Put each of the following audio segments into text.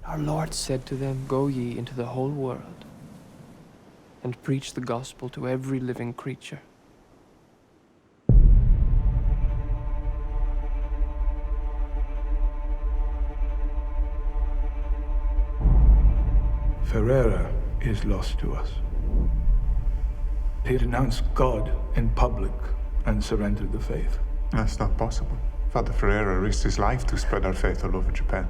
Our Lord said to them, "Go ye into the whole world and preach the gospel to every living creature." Ferreira is lost to us. He renounced God in public and surrendered the faith. That's not possible. Father Ferreira risked his life to spread our faith all over Japan.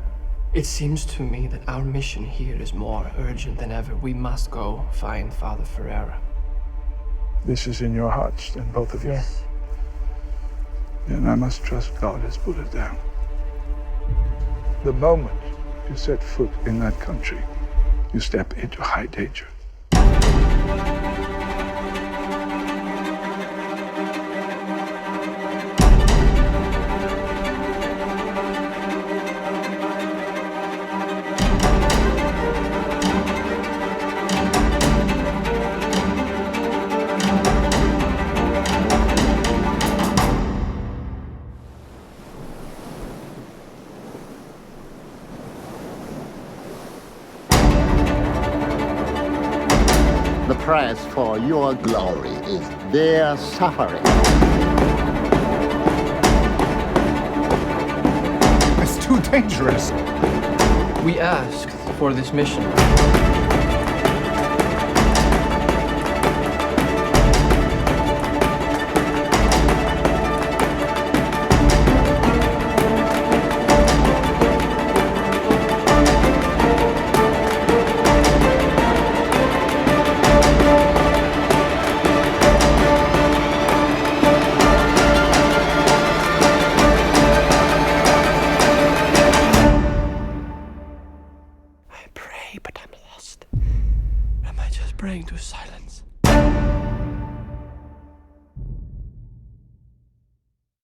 It seems to me that our mission here is more urgent than ever. We must go find Father Ferreira. This is in your hearts, then, both of you? Yes. Then I must trust God has put it down. The moment you set foot in that country, you step into high danger. The price for your glory is their suffering. It's too dangerous. We asked for this mission. But I'm lost. Am I just praying to silence?